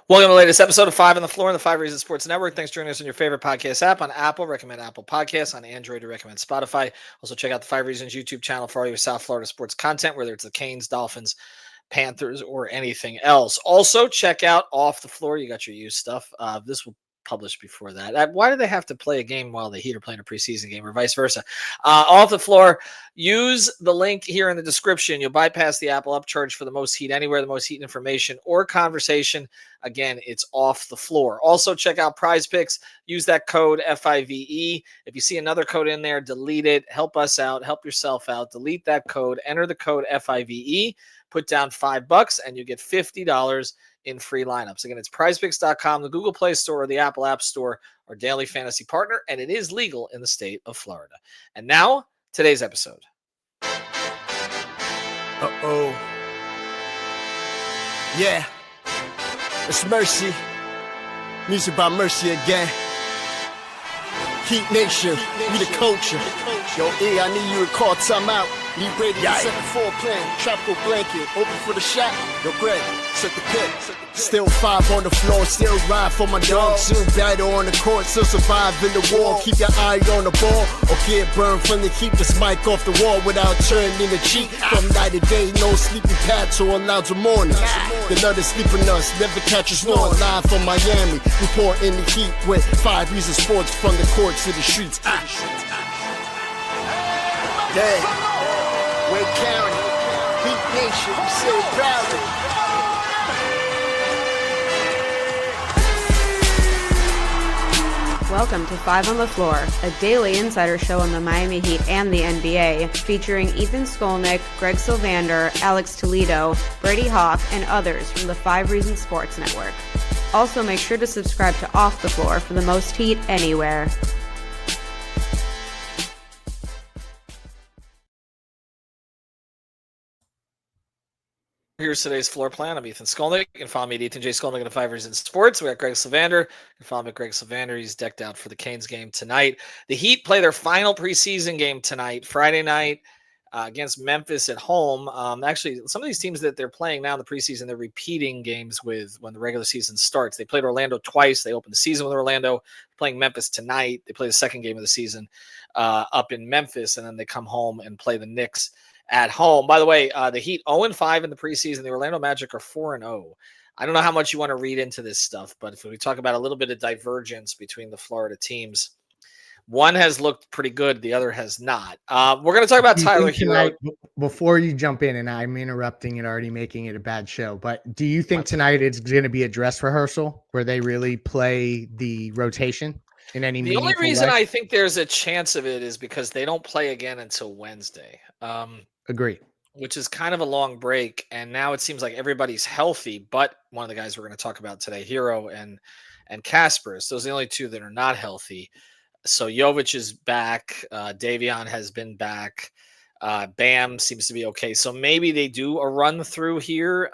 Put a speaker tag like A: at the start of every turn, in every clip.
A: Welcome to the latest episode of Five on the Floor on the Five Reasons Sports Network. Thanks for joining us on your favorite podcast app. On Apple, recommend Apple Podcasts. On Android, to recommend Spotify. Also, check out the Five Reasons YouTube channel for all your South Florida sports content, whether it's the Canes, Dolphins, Panthers, or anything else. Also, check out Off the Floor. You got your used stuff. This will publish before that. Why do they have to play a game while the Heat are playing a preseason game, or vice versa? Off the Floor. Use the link here in the description. You'll bypass the Apple upcharge for the most Heat anywhere, the most Heat information or conversation. Again, it's Off the Floor. Also, check out Prize Picks. Use that code FIVE. If you see another code in there, delete it. Help us out. Help yourself out. Delete that code. Enter the code FIVE. Put down $5 and you get $50 in free lineups. Again, it's prizepicks.com, the Google Play Store, or the Apple App Store, our daily fantasy partner, and it is legal in the state of Florida. And now, today's episode.
B: Uh-oh. Yeah. It's Mercy. Music by Mercy again. Heat Nation. We the culture. Yo, E, I need you to call timeout. Need Brady to set the floor plan. Tropical blanket. Open for the shot. Yo, Greg, set the pick. Still five on the floor. Still ride for my dog. Still battle on the court. Still survive in the war. Keep your eye on the ball. Or get burned from the keep this mic off the wall without turning the cheek. From night to day, no sleepy pads or allowed to mourn us. The nut is sleeping us. Never catch us snoring. Live from Miami. Report in the heat with 5 Reasons Sports from the courts to the streets. Yeah. Wake County. Heat Nation. We say it proudly.
C: Welcome to Five on the Floor, a daily insider show on the Miami Heat and the NBA, featuring Ethan Skolnick, Greg Sylvander, Alex Toledo, Brady Hawk, and others from the Five Reasons Sports Network. Also, make sure to subscribe to Off the Floor for the most heat anywhere.
A: Here's today's floor plan. I'm Ethan Skolnick. You can follow me at Ethan J. Skolnick at 5 Reasons Sports. We got Greg Sylvander. You can follow me at Greg Sylvander. He's decked out for the Canes game tonight. The Heat play their final preseason game tonight, Friday night, against Memphis at home. Actually, some of these teams that they're playing now in the preseason, they're repeating games with when the regular season starts. They played Orlando twice. They opened the season with Orlando, playing Memphis tonight. They play the second game of the season up in Memphis, and then they come home and play the Knicks at home. By the way, the Heat 0-5 in the preseason. The Orlando Magic are 4-0. I don't know how much you want to read into this stuff, but if we talk about a little bit of divergence between the Florida teams, one has looked pretty good, the other has not. We're going to talk about Tyler Herro.
D: Before you jump in, and I'm interrupting and already making it a bad show, but do you think tonight it's going to be a dress rehearsal where they really play the rotation in any
A: The only
D: meaningful
A: reason
D: way?
A: I think there's a chance of it is because they don't play again until Wednesday.
D: Agree.
A: Which is kind of a long break, and now it seems like everybody's healthy, but one of the guys we're going to talk about today, Herro and Casper. So those are the only two that are not healthy. So Jovic is back. Davion has been back. Bam seems to be okay. So maybe they do a run through here.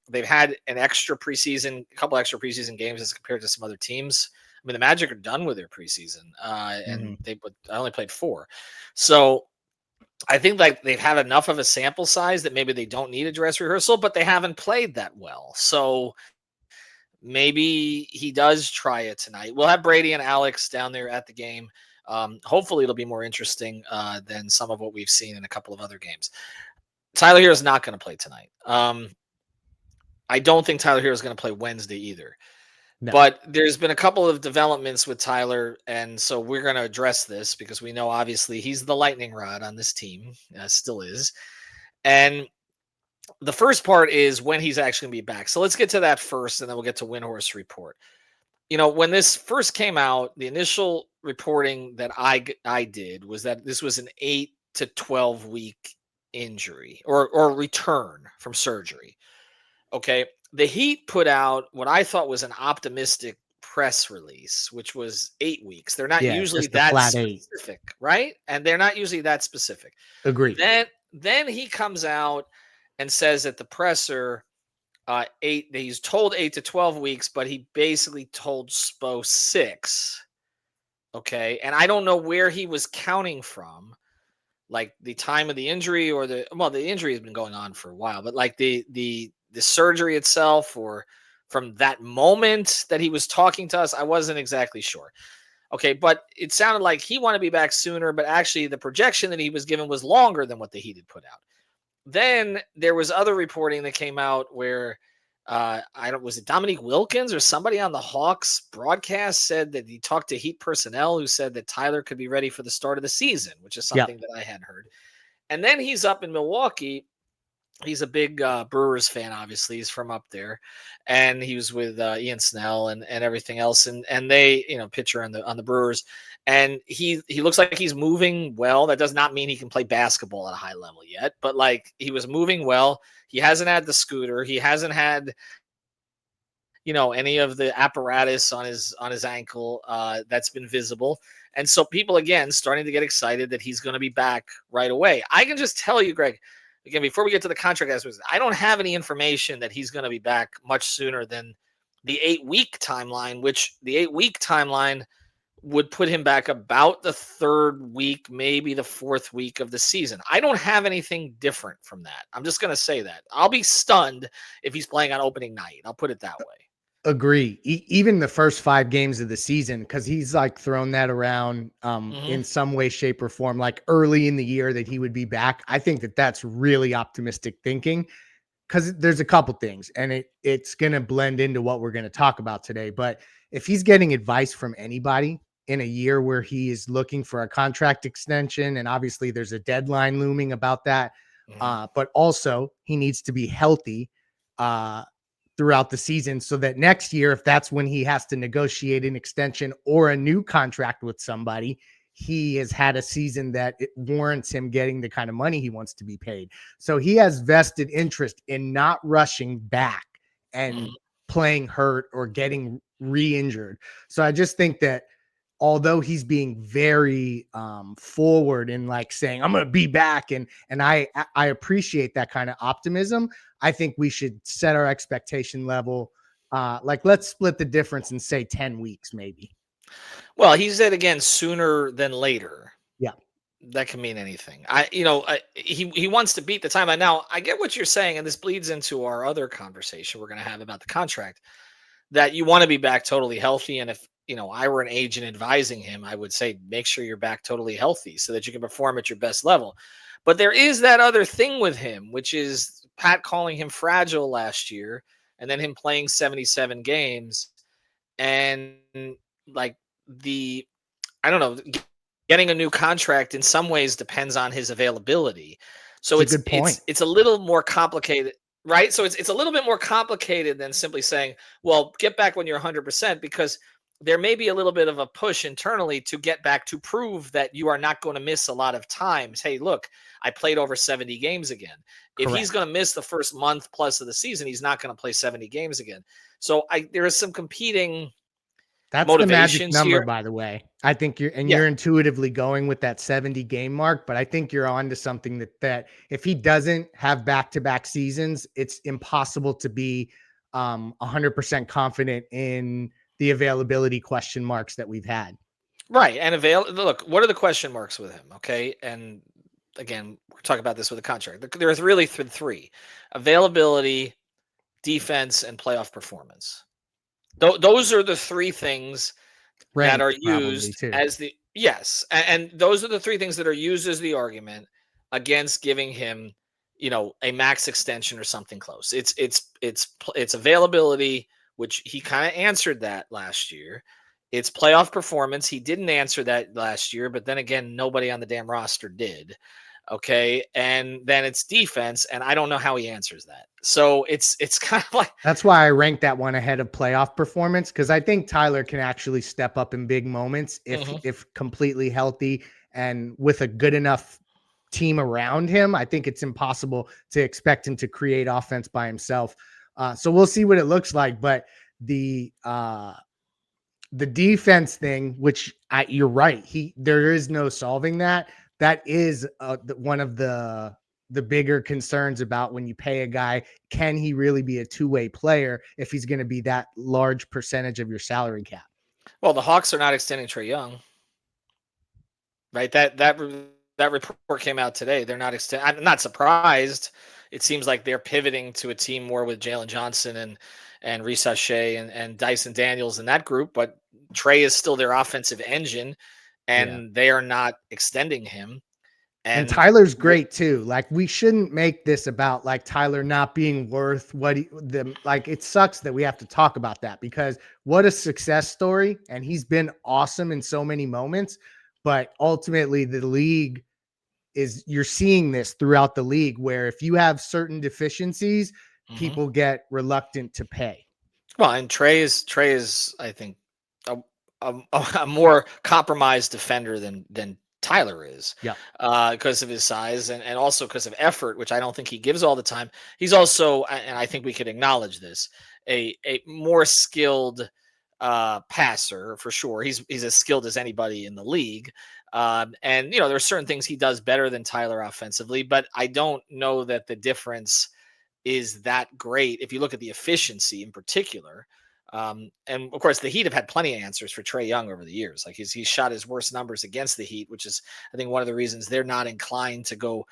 A: They've had a couple extra preseason games as compared to some other teams. I mean, the Magic are done with their preseason, and I only played 4. So I think like they've had enough of a sample size that maybe they don't need a dress rehearsal, but they haven't played that well. So maybe he does try it tonight. We'll have Brady and Alex down there at the game. Hopefully it'll be more interesting than some of what we've seen in a couple of other games. Tyler Herro is not going to play tonight. I don't think Tyler Herro is going to play Wednesday either. No. But there's been a couple of developments with Tyler, and so we're going to address this because we know obviously he's the lightning rod on this team, still is. And the first part is when he's actually going to be back. So let's get to that first, and then we'll get to Windhorst's report. You know, when this first came out, the initial reporting that I did was that this was an 8 to 12 week injury or return from surgery. Okay. The Heat put out what I thought was an optimistic press release, which was 8 weeks. They're not usually that specific, right? And they're not usually that specific.
D: Agreed.
A: Then he comes out and says at the presser, he's told 8 to 12 weeks, but he basically told Spo 6. Okay. And I don't know where he was counting from, like the time of the injury or the injury has been going on for a while, but like the surgery itself or from that moment that he was talking to us, I wasn't exactly sure. Okay, but it sounded like he wanted to be back sooner, but actually the projection that he was given was longer than what the Heat had put out. Then there was other reporting that came out where I don't was it Dominique Wilkins or somebody on the Hawks broadcast said that he talked to Heat personnel who said that Tyler could be ready for the start of the season, which is
D: Yeah.
A: something that I hadn't heard. And then he's up in Milwaukee. He's a big Brewers fan, obviously. He's from up there, and he was with Ian Snell and everything else. And they, pitcher on the Brewers, and he looks like he's moving well. That does not mean he can play basketball at a high level yet, but like he was moving well. He hasn't had the scooter. He hasn't had any of the apparatus on his ankle that's been visible. And so people again starting to get excited that he's going to be back right away. I can just tell you, Greg, again, before we get to the contract aspects, I don't have any information that he's going to be back much sooner than the 8-week timeline, which the 8-week timeline would put him back about the 3rd week, maybe the 4th week of the season. I don't have anything different from that. I'm just going to say that. I'll be stunned if he's playing on opening night. I'll put it that way.
D: Agree. Even the first 5 games of the season, because he's like thrown that around in some way, shape, or form, like early in the year that he would be back. I think that that's really optimistic thinking, because there's a couple things, and it's going to blend into what we're going to talk about today. But if he's getting advice from anybody in a year where he is looking for a contract extension, and obviously there's a deadline looming about that, but also he needs to be healthy throughout the season, so that next year, if that's when he has to negotiate an extension or a new contract with somebody, he has had a season that it warrants him getting the kind of money he wants to be paid. So he has vested interest in not rushing back and playing hurt or getting re-injured. So I just think that although he's being very forward in like saying, I'm going to be back. And I appreciate that kind of optimism. I think we should set our expectation level. Like let's split the difference and say 10 weeks, maybe.
A: Well, he said again, sooner than later.
D: Yeah.
A: That can mean anything. He wants to beat the timeline. Now, I get what you're saying, and this bleeds into our other conversation we're going to have about the contract, that you want to be back totally healthy. And if, I were an agent advising him, I would say, make sure you're back totally healthy so that you can perform at your best level. But there is that other thing with him, which is Pat calling him fragile last year and then him playing 77 games. And like I don't know, getting a new contract in some ways depends on his availability. So
D: it's a good point.
A: It's a little more complicated, right? So it's a little bit more complicated than simply saying, well, get back when you're 100%, because there may be a little bit of a push internally to get back to prove that you are not going to miss a lot of times. Hey, look, I played over 70 games again. If he's going to miss the first month plus of the season, he's not going to play 70 games again. So there is some competing
D: That's the magic number, here. By the way. I think you're intuitively going with that 70 game mark, but I think you're on to something that if he doesn't have back-to-back seasons, it's impossible to be 100% confident in the availability question marks that we've had.
A: Right. And look, what are the question marks with him? Okay. And again, we're talking about this with the contract. There's really three: availability, defense, and playoff performance. Those are the 3 things that are used as the yes, and those are the 3 things that are used as the argument against giving him, a max extension or something close. It's availability, which he kind of answered that last year. It's playoff performance. He didn't answer that last year, but then again, nobody on the damn roster did. Okay. And then it's defense, and I don't know how he answers that. So it's kind of like,
D: that's why I ranked that one ahead of playoff performance, because I think Tyler can actually step up in big moments if completely healthy and with a good enough team around him. I think it's impossible to expect him to create offense by himself. So we'll see what it looks like. But the defense thing, which you're right, there is no solving that. That is one of the bigger concerns about when you pay a guy. Can he really be a two-way player if he's going to be that large percentage of your salary cap?
A: Well, the Hawks are not extending Trae Young, right? That report came out today. They're not extending. I'm not surprised. it seems like they're pivoting to a team more with Jalen Johnson and Reese Shea and Dyson Daniels in that group, but Trey is still their offensive engine,
D: Yeah.
A: and they are not extending him.
D: And
A: And
D: Tyler's great too. Like, we shouldn't make this about like Tyler not being worth what like, it sucks that we have to talk about that, because what a success story. And he's been awesome in so many moments, but ultimately the league you're seeing this throughout the league, where if you have certain deficiencies,
A: Mhm.
D: people get reluctant to pay.
A: Well, and Trey is I think a, a more compromised defender than Tyler is,
D: Yeah.
A: because of his size and also because of effort, which I don't think he gives all the time. He's also, and I think we could acknowledge this, a more skilled passer for sure. He's as skilled as anybody in the league. And there are certain things he does better than Tyler offensively, but I don't know that the difference is that great if you look at the efficiency in particular. And of course, the Heat have had plenty of answers for Trey Young over the years. Like he's shot his worst numbers against the Heat, which is, I think, one of the reasons they're not inclined to go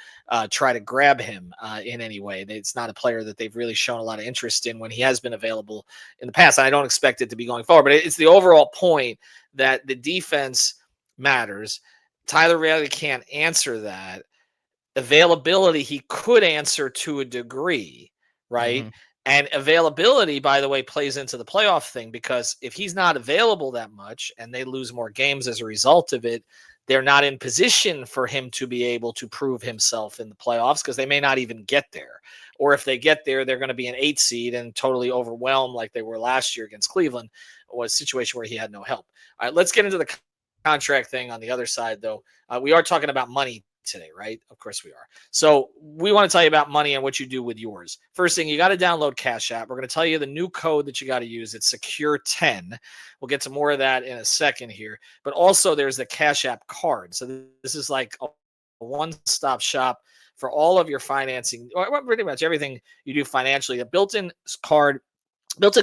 A: try to grab him in any way. It's not a player that they've really shown a lot of interest in when he has been available in the past. And I don't expect it to be going forward, but it's the overall point that the defense matters. Tyler really can't answer that. Availability, he could answer to a degree, right?
D: Mhm.
A: And availability, by the way, plays into the playoff thing, because if he's not available that much and they lose more games as a result of it, they're not in position for him to be able to prove himself in the playoffs, because they may not even get there. Or if they get there, they're going to be an 8 seed and totally overwhelmed like they were last year against Cleveland, was a situation where he had no help. All right, let's get into the contract thing on the other side, though. We are talking about money today, right? Of course we are. So we want to tell you about money and what you do with yours. First thing, you got to download Cash App. We're going to tell you the new code that you got to use. It's Secure10. We'll get to more of that in a second here. But also there's the Cash App card. So this is like a one-stop shop for all of your financing, or pretty much everything you do financially. A built-in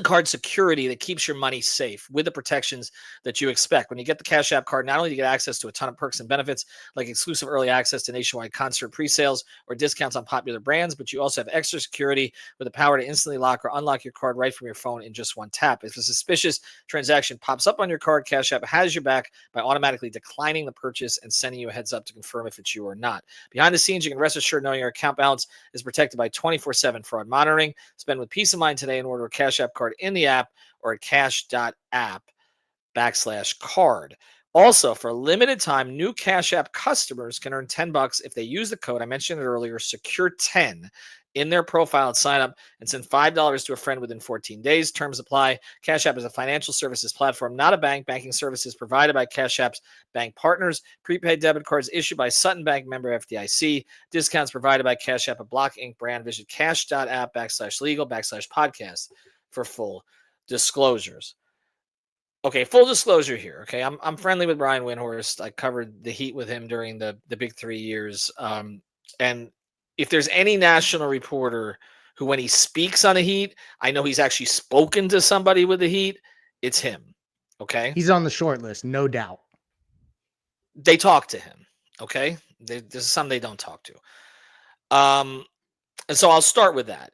A: card security that keeps your money safe with the protections that you expect. When you get the Cash App card, not only do you get access to a ton of perks and benefits like exclusive early access to nationwide concert pre-sales or discounts on popular brands, but you also have extra security with the power to instantly lock or unlock your card right from your phone in just one tap. If a suspicious transaction pops up on your card, Cash App has your back by automatically declining the purchase and sending you a heads up to confirm if it's you or not. Behind the scenes, you can rest assured knowing your account balance is protected by 24/7 fraud monitoring. Spend with peace of mind today and order a Cash App card in the app or at cash.app/card. Also, for a limited time, new Cash App customers can earn $10 if they use the code I mentioned it earlier, Secure10, in their profile and sign up, and send $5 to a friend within 14 days. Terms apply. Cash App is a financial services platform, not a bank. Banking services provided by Cash App's bank partners. Prepaid debit cards issued by Sutton Bank, member FDIC. Discounts provided by Cash App, a Block Inc. brand. Visit cash.app/legal/podcast for full disclosures. Okay, full disclosure here. Okay, I'm friendly with Brian Windhorst. I covered the Heat with him during the big 3 years. And if there's any national reporter who, when he speaks on the Heat, I know he's actually spoken to somebody with the Heat, it's him. Okay,
D: He's on the short list, no doubt.
A: they talk to him. Okay, there's some they don't talk to. And so I'll start with that.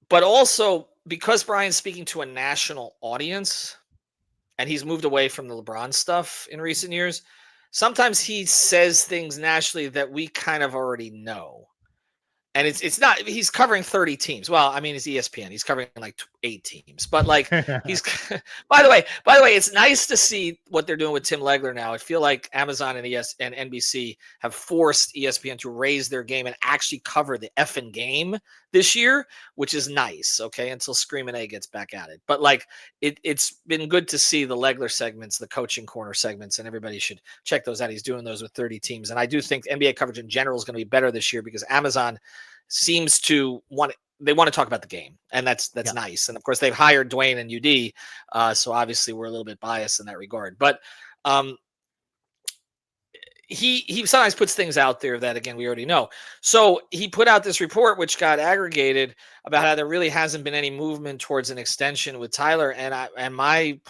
A: But also, because Brian's speaking to a national audience, and he's moved away from the LeBron stuff in recent years, sometimes he says things nationally that we kind of already know. And it's not, he's covering 30 teams. Well, I mean, it's ESPN. He's covering like 8 teams. But like he's by the way, it's nice to see what they're doing with Tim Legler now. I feel like Amazon and and NBC have forced ESPN to raise their game and actually cover the effing game this year, which is nice, okay, until Screaming A gets back at it. But like it's been good to see the Legler segments, the coaching corner segments, and everybody should check those out. He's doing those with 30 teams. And I do think NBA coverage in general is going to be better this year because Amazon seems to want to talk about the game, and that's nice. And of course, they've hired Dwayne and UD, so obviously we're a little bit biased in that regard. But he sometimes puts things out there that, again, we already know. So he put out this report which got aggregated about how there really hasn't been any movement towards an extension with Tyler. And my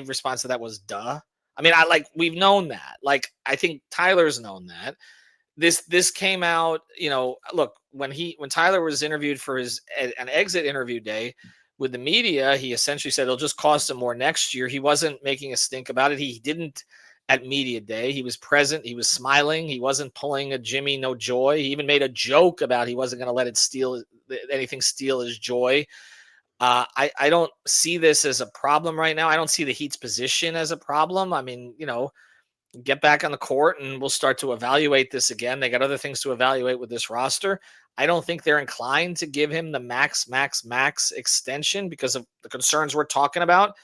A: response to that was, duh. I mean, we've known that. Like, I think Tyler's known that. this came out, look, when Tyler was interviewed for an exit interview day with the media, he essentially said it'll just cost him more next year. He wasn't making a stink about it. He didn't at media day. He was present. He was smiling. He wasn't pulling a Jimmy No Joy. He even made a joke about he wasn't going to let anything steal his joy. I don't see this as a problem right now. I don't see the Heat's position as a problem. I mean, get back on the court and we'll start to evaluate this again. They got other things to evaluate with this roster. I don't think they're inclined to give him the max extension because of the concerns we're talking about,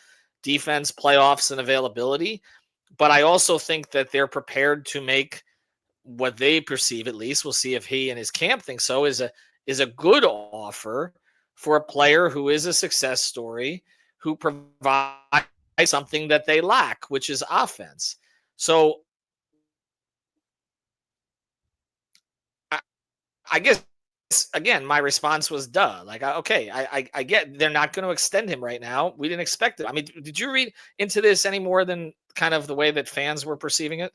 A: defense, playoffs, and availability. But I also think that they're prepared to make what they perceive, at least, we'll see if he and his camp think so, is a good offer for a player who is a success story, who provides something that they lack, which is offense. So I guess, again, my response was duh. Like, okay, I get they're not going to extend him right now. We didn't expect it. I mean, did you read into this any more than kind of the way that fans were perceiving it?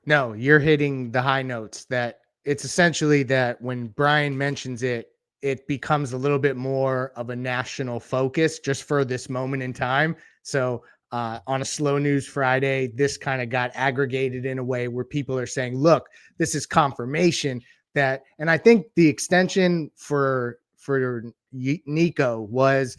D: No, you're hitting the high notes. That it's essentially that when Brian mentions it, it becomes a little bit more of a national focus just for this moment in time. So on a slow news Friday, this kind of got aggregated in a way where people are saying, look, this is confirmation that, and I think the extension for Nico was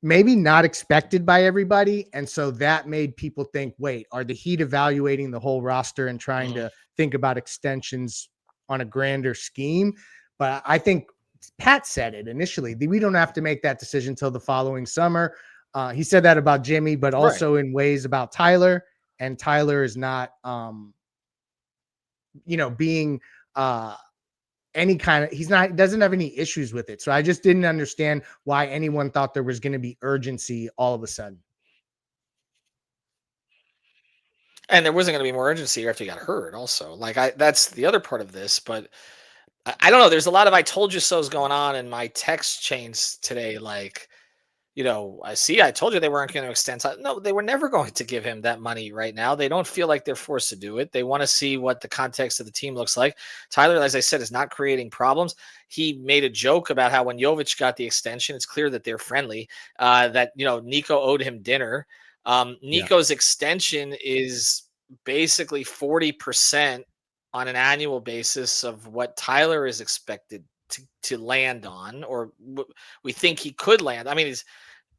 D: maybe not expected by everybody. And so that made people think, wait, are the Heat evaluating the whole roster and trying to think about extensions on a grander scheme? But I think Pat said it initially. We don't have to make that decision until the following summer. He said that about Jimmy, but also in ways about Tyler. And Tyler is not, being any kind of, doesn't have any issues with it. So I just didn't understand why anyone thought there was going to be urgency all of a sudden.
A: And there wasn't going to be more urgency after he got hurt also. Like, that's the other part of this, but I don't know. There's a lot of I told you so's going on in my text chains today. Like, I told you they weren't going to extend. No, they were never going to give him that money right now. They don't feel like they're forced to do it. They want to see what the context of the team looks like. Tyler, as I said, is not creating problems. He made a joke about how when Jovic got the extension, it's clear that they're friendly, that, Nico owed him dinner. Nico's extension is basically 40% on an annual basis of what Tyler is expected to land on, or we think he could land. I mean, it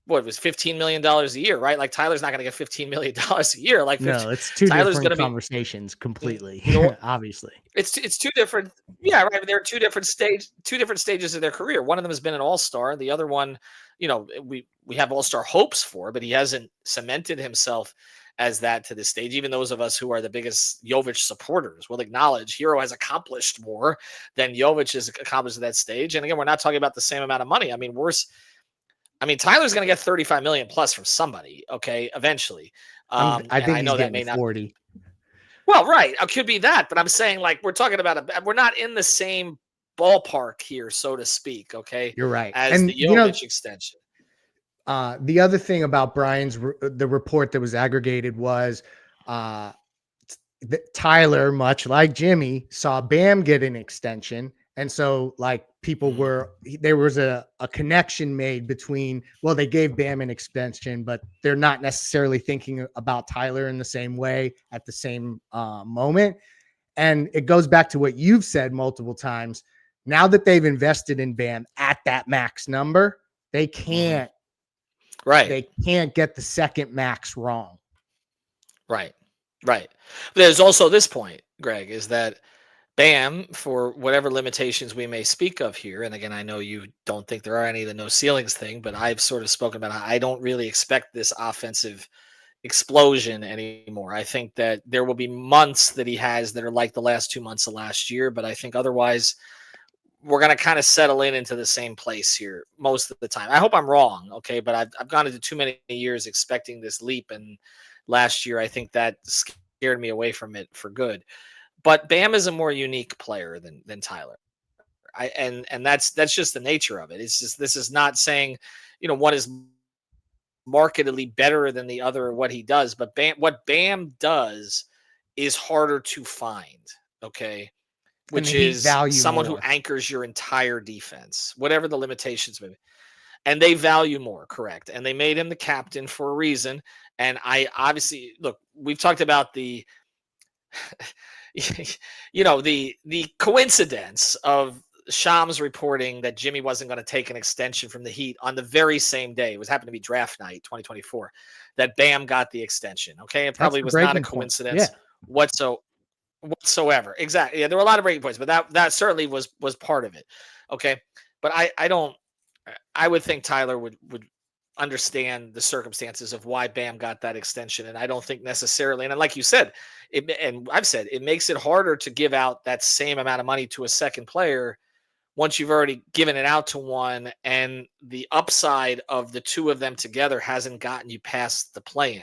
A: was $15 million a year, right? Like, Tyler's not going to get $15 million a year. Like,
D: no, it's two
A: Tyler's
D: different
A: going to
D: conversations completely. Obviously,
A: it's two different. Yeah, right. There are two different stages of their career. One of them has been an all-star. The other one, we have all-star hopes for, but he hasn't cemented himself as that to this stage. Even those of us who are the biggest Jovic supporters will acknowledge Herro has accomplished more than Jovic has accomplished at that stage. And again, we're not talking about the same amount of money. I mean, Tyler's going to get 35 million plus from somebody. Okay. Eventually.
D: I think
A: I know that may not
D: 40.
A: Well, right. It could be that, but I'm saying, like, we're talking about we're not in the same ballpark here, so to speak. Okay.
D: You're right.
A: As the Jovic extension.
D: The other thing about Brian's, the report that was aggregated was Tyler, much like Jimmy, saw Bam get an extension. And so, like, people there was a connection made between, well, they gave Bam an extension, but they're not necessarily thinking about Tyler in the same way at the same moment. And it goes back to what you've said multiple times. Now that they've invested in Bam at that max number, they can't, they can't get the second max wrong.
A: Right. There's also this point, Greg, is that Bam, for whatever limitations we may speak of here, and again, I know you don't think there are any of the no ceilings thing, but I've sort of spoken about how I don't really expect this offensive explosion anymore. I think that there will be months that he has that are like the last 2 months of last year, but I think otherwise we're going to kind of settle into the same place here most of the time. I hope I'm wrong, okay, but I've gone into too many years expecting this leap, and last year I think that scared me away from it for good. But Bam is a more unique player than Tyler. And that's just the nature of it. It's just, this is not saying, one is markedly better than the other or what he does, but what Bam does is harder to find. Okay.
D: And the
A: which
D: Heat
A: is
D: value
A: someone who
D: more.
A: anchors your entire defense, whatever the limitations may be. And they value more, correct. And they made him the captain for a reason. And I obviously look, we've talked about the the coincidence of Shams reporting that Jimmy wasn't going to take an extension from the Heat on the very same day. It was happened to be draft night 2024 that Bam got the extension. Okay. It
D: That's
A: probably
D: the
A: was not a
D: breaking point. Yeah.
A: coincidence whatsoever. Exactly. Yeah, there were a lot of breaking points, but that certainly was part of it. Okay. But I don't I would think Tyler would understand the circumstances of why Bam got that extension. And I don't think necessarily, and like you said, and I've said, it makes it harder to give out that same amount of money to a second player once you've already given it out to one, and the upside of the two of them together hasn't gotten you past the play-in.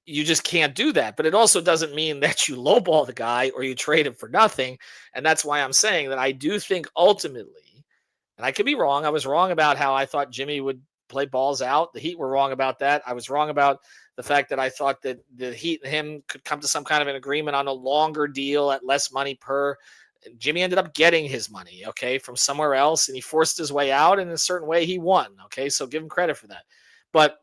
A: You just can't do that. But it also doesn't mean that you lowball the guy or you trade him for nothing. And that's why I'm saying that I do think ultimately, and I could be wrong. I was wrong about how I thought Jimmy would play balls out. The Heat were wrong about that. I was wrong about the fact that I thought that the Heat and him could come to some kind of an agreement on a longer deal at less money per. Jimmy ended up getting his money, okay, from somewhere else, and he forced his way out. And in a certain way, he won, okay, so give him credit for that. But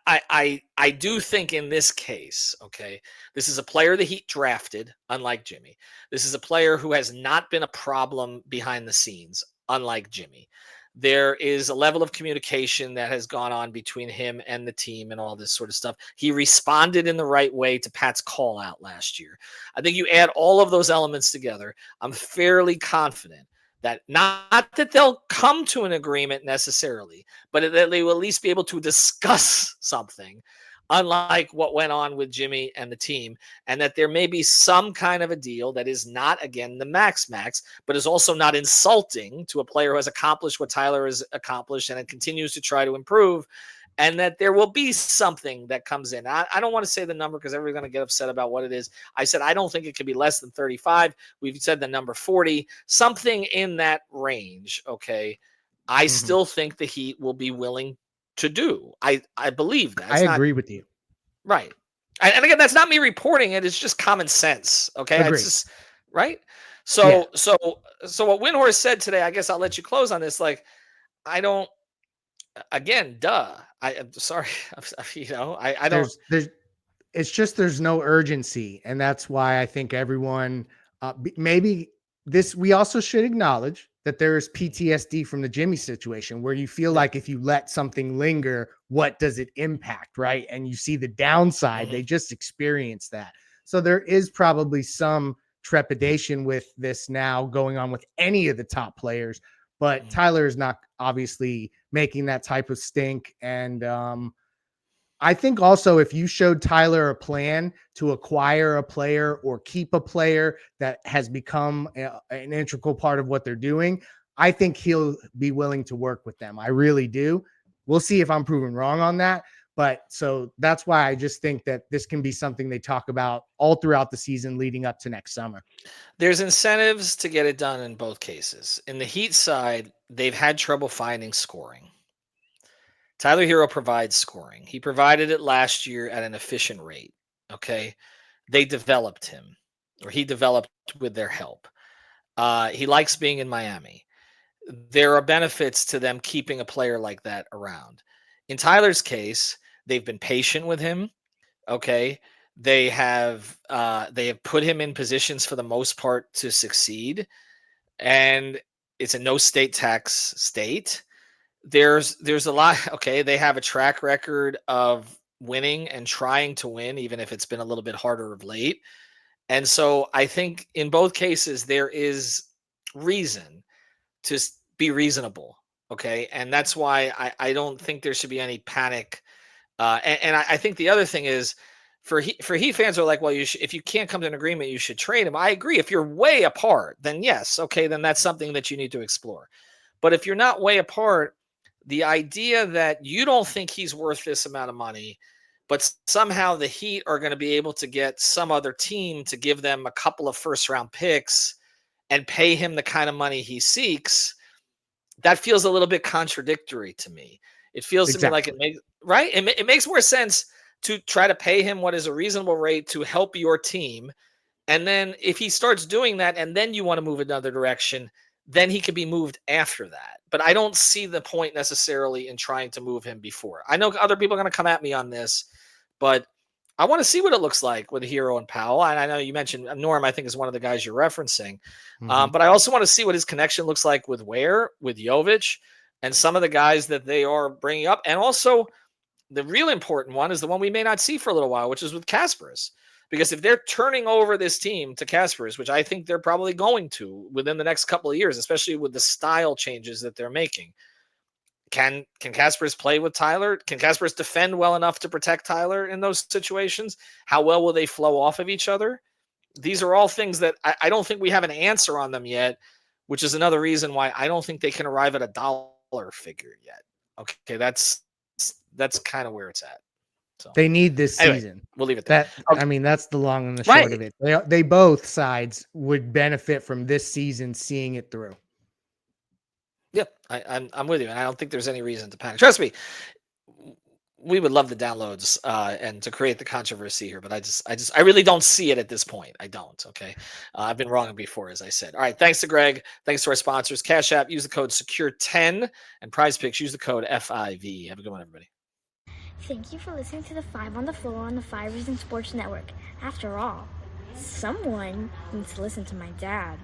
A: I do think in this case, okay, this is a player the Heat drafted, unlike Jimmy. This is a player who has not been a problem behind the scenes, unlike Jimmy. There is a level of communication that has gone on between him and the team and all this sort of stuff. He responded in the right way to Pat's call out last year. I think you add all of those elements together, I'm fairly confident that not that they'll come to an agreement necessarily, but that they will at least be able to discuss something, unlike what went on with Jimmy and the team, and that there may be some kind of a deal that is not, again, the max, but is also not insulting to a player who has accomplished what Tyler has accomplished and continues to try to improve, and that there will be something that comes in. I don't want to say the number because everyone's going to get upset about what it is. I said I don't think it could be less than 35. We've said the number 40, something in that range, okay? I still think the Heat will be willing to do. I believe that.
D: I agree with you.
A: Right. And again, that's not me reporting it. It's just common sense. Okay.
D: Agreed.
A: It's just right. So what Windhorst said today, I guess I'll let you close on this. Like, I don't, again, I'm sorry. I don't.
D: It's just there's no urgency. And that's why I think everyone, maybe we also should acknowledge that there is PTSD from the Jimmy situation where you feel like if you let something linger, what does it impact, right? And you see the downside. They just experienced that. So there is probably some trepidation with this now going on with any of the top players, but Tyler is not obviously making that type of stink. And I think also if you showed Tyler a plan to acquire a player or keep a player that has become an integral part of what they're doing, I think he'll be willing to work with them. I really do. We'll see if I'm proven wrong on that. But so that's why I just think that this can be something they talk about all throughout the season leading up to next summer.
A: There's incentives to get it done in both cases. In the Heat side, they've had trouble finding scoring. Tyler Herro provides scoring. He provided it last year at an efficient rate. Okay. They developed him, or he developed with their help. He likes being in Miami. There are benefits to them keeping a player like that around. In Tyler's case, they've been patient with him. Okay. They have put him in positions for the most part to succeed. And it's a no state tax state. There's a lot. Okay. They have a track record of winning and trying to win, even if it's been a little bit harder of late. And so I think in both cases, there is reason to be reasonable. Okay. And that's why I don't think there should be any panic. And I think the other thing is for Heat fans are like, well, if you can't come to an agreement, you should trade him. I agree. If you're way apart, then yes. Okay. Then that's something that you need to explore. But if you're not way apart, the idea that you don't think he's worth this amount of money, but somehow the Heat are going to be able to get some other team to give them a couple of first-round picks and pay him the kind of money he seeks, that feels a little bit contradictory to me. It feels to me like it makes more sense to try to pay him what is a reasonable rate to help your team And then if he starts doing that and then you want to move another direction, then he could be moved after that. But I don't see the point necessarily in trying to move him before. I know other people are going to come at me on this, but I want to see what it looks like with Herro and Powell. And I know you mentioned Norm, I think, is one of the guys you're referencing. But I also want to see what his connection looks like with Jovic, and some of the guys that they are bringing up. And also, the real important one is the one we may not see for a little while, which is with Kasparas. Because if they're turning over this team to Kasparas, which I think they're probably going to within the next couple of years, especially with the style changes that they're making, can Kasparas play with Tyler? Can Kasparas defend well enough to protect Tyler in those situations? How well will they flow off of each other? These are all things that I don't think we have an answer on them yet, which is another reason why I don't think they can arrive at a dollar figure yet. Okay, that's kind of where it's at. So
D: they need this season.
A: We'll leave it there.
D: I mean, that's the long and the short of it. They both sides would benefit from this season seeing it through.
A: Yeah, I'm with you, and I don't think there's any reason to panic. Trust me, we would love the downloads and to create the controversy here, but I really don't see it at this point. I don't. Okay, I've been wrong before, as I said. All right, thanks to Greg. Thanks to our sponsors, Cash App. Use the code SECURE10, and Prize Picks. Use the code FIV. Have a good one, everybody.
E: Thank you for listening to the 5 on the Floor on the 5 Reasons Sports Network. After all, someone needs to listen to my dad.